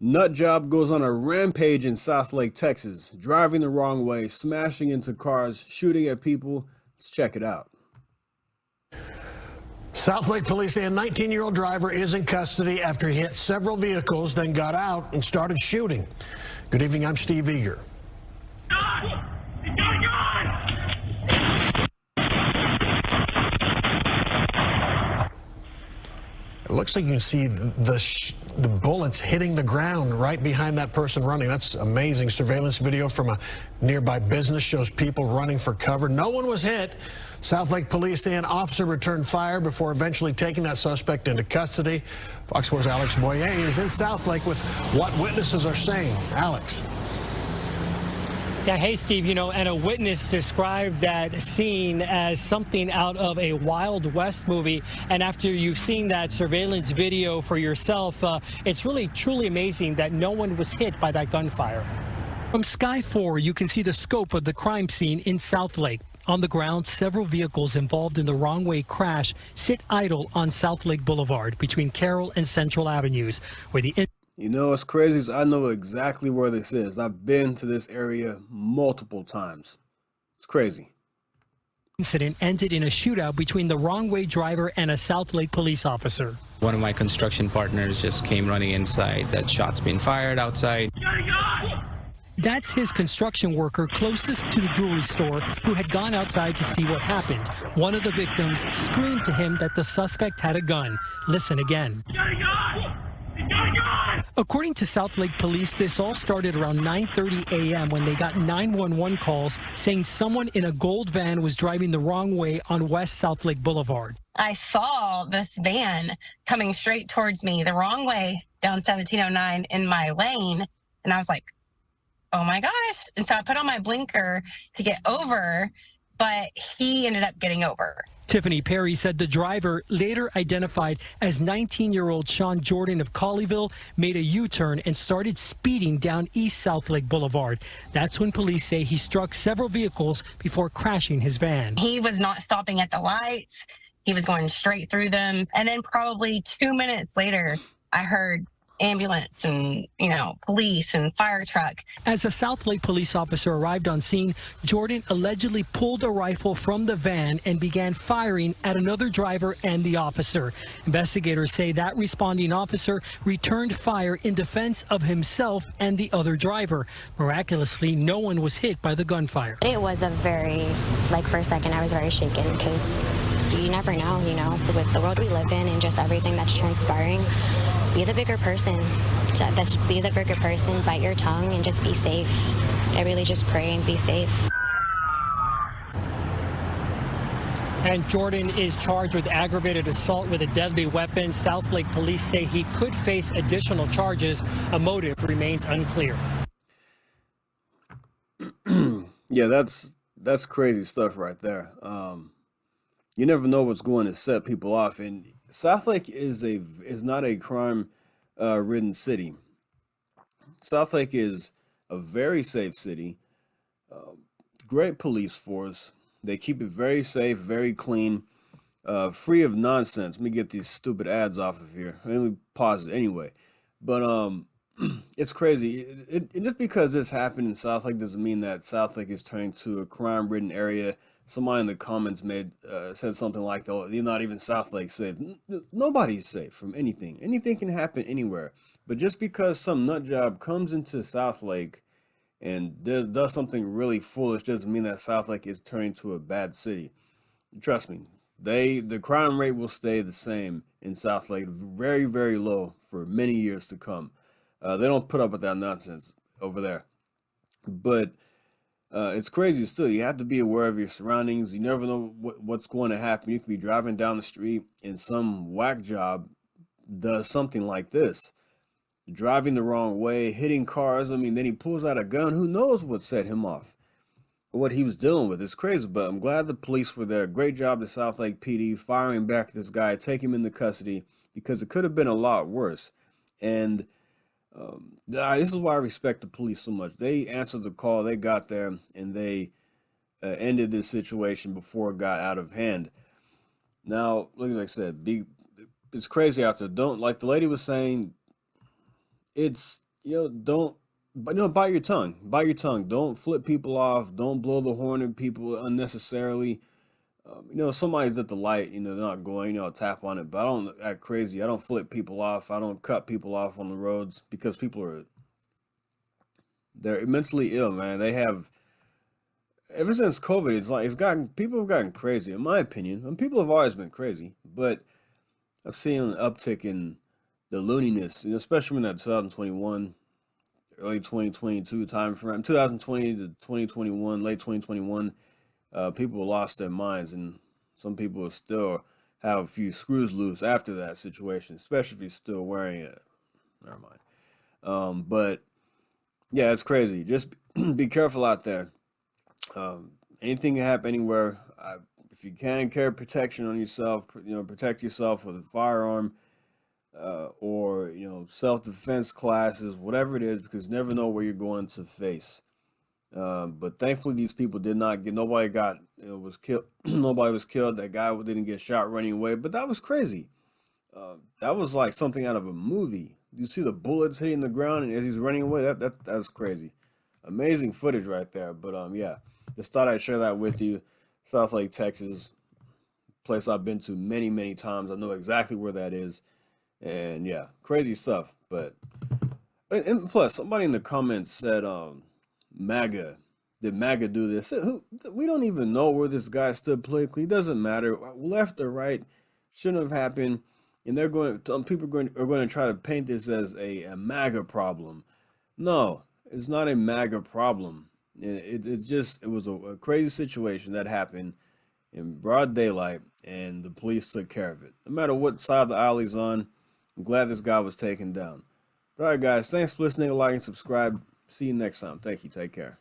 Nut job goes on a rampage in Southlake, Texas, driving the wrong way, smashing into cars, shooting at people. Let's check it out. Southlake police say a 19-year-old driver is in custody after he hit several vehicles, then got out and started shooting. Good evening, I'm Steve Eager. It looks like you can see the bullets hitting the ground right behind that person running. That's amazing. Surveillance video from a nearby business shows people running for cover. No one was hit. Southlake police say an officer returned fire before eventually taking that suspect into custody. Fox 4's Alex Boyer is in Southlake with what witnesses are saying. Alex. Yeah, hey, Steve, and a witness described that scene as something out of a Wild West movie. And after you've seen that surveillance video for yourself, it's really truly amazing that no one was hit by that gunfire. From Sky 4, you can see the scope of the crime scene in Southlake. On the ground, several vehicles involved in the wrong way crash sit idle on Southlake Boulevard between Carroll and Central Avenues, where the You know what's crazy is I know exactly where this is. I've been to this area multiple times. It's crazy. Incident ended in a shootout between the wrong way driver and a Southlake police officer. One of my construction partners just came running inside. That shot's being fired outside. That's his construction worker closest to the jewelry store who had gone outside to see what happened. One of the victims screamed to him that the suspect had a gun. Listen again. According to Southlake police, this all started around 9:30 a.m. when they got 911 calls saying someone in a gold van was driving the wrong way on West Southlake Boulevard. I saw this van coming straight towards me the wrong way down 1709 in my lane, and I was like, oh my gosh. And so I put on my blinker to get over, but he ended up getting over. Tiffany Perry said the driver, later identified as 19-year-old Sean Jordan of Colleyville, made a U-turn and started speeding down East Southlake Boulevard. That's when police say he struck several vehicles before crashing his van. He was not stopping at the lights. He was going straight through them. And then probably 2 minutes later, I heard ambulance and, police and fire truck. As a Southlake police officer arrived on scene, Jordan allegedly pulled a rifle from the van and began firing at another driver and the officer. Investigators say that responding officer returned fire in defense of himself and the other driver. Miraculously, no one was hit by the gunfire. It was a very, for a second, I was very shaken because you never know, with the world we live in and just everything that's transpiring. Be the bigger person. Be the bigger person, bite your tongue, and just be safe. I really just pray and be safe. And Jordan is charged with aggravated assault with a deadly weapon. Southlake police say he could face additional charges. A motive remains unclear. Yeah, that's crazy stuff right there. You never know what's going to set people off, and Southlake is not a crime ridden city. Southlake is a very safe city. Great police force. They keep it very safe, very clean, free of nonsense. Let me get these stupid ads off of here. Let me pause it anyway. But it's crazy. Just because this happened in Southlake doesn't mean that Southlake is turning to a crime-ridden area. Somebody in the comments said something like, "Oh, you're not even Southlake safe." Nobody's safe from anything. Anything can happen anywhere. But just because some nut job comes into Southlake and does something really foolish doesn't mean that Southlake is turning to a bad city. Trust me, the crime rate will stay the same in Southlake, very, very low for many years to come. They don't put up with that nonsense over there. But it's crazy still. You have to be aware of your surroundings. You never know what's going to happen. You could be driving down the street and some whack job does something like this. Driving the wrong way, hitting cars. I mean, then he pulls out a gun. Who knows what set him off? What he was dealing with. It's crazy, but I'm glad the police were there. Great job to Southlake PD firing back at this guy, take him into custody, because it could have been a lot worse. And this is why I respect the police so much. They answered the call, they got there, and they ended this situation before it got out of hand. Now, like I said, it's crazy out there. Don't, like the lady was saying, it's don't, but bite your tongue. Bite your tongue. Don't flip people off. Don't blow the horn at people unnecessarily. Somebody's at the light, they're not going, tap on it. But I don't act crazy. I don't flip people off. I don't cut people off on the roads because they're mentally ill, man. They have, ever since COVID, people have gotten crazy, in my opinion. And people have always been crazy, but I've seen an uptick in the looniness, especially in that 2021, early 2022 time frame, 2020 to 2021, late 2021. People lost their minds, and some people still have a few screws loose after that situation, especially if you're still wearing it. Never mind. But yeah, it's crazy. Just be careful out there. Anything can happen anywhere. If you can, carry protection on yourself. Protect yourself with a firearm, or self-defense classes, whatever it is, because you never know where you're going to face. But thankfully, these people did not get. Nobody was killed. Nobody was killed. That guy didn't get shot running away. But that was crazy. That was like something out of a movie. You see the bullets hitting the ground, and as he's running away, that was crazy. Amazing footage right there. But yeah, just thought I'd share that with you. Southlake, Texas, place I've been to many, many times. I know exactly where that is, and yeah, crazy stuff. But and plus, somebody in the comments said, MAGA. Did MAGA do this? We don't even know where this guy stood politically. It doesn't matter. Left or right, shouldn't have happened. And people are going to try to paint this as a MAGA problem. No, it's not a MAGA problem. It was a crazy situation that happened in broad daylight, and the police took care of it. No matter what side of the aisle he's on, I'm glad this guy was taken down. All right, guys, thanks for listening. Like and subscribe. See you next time. Thank you. Take care.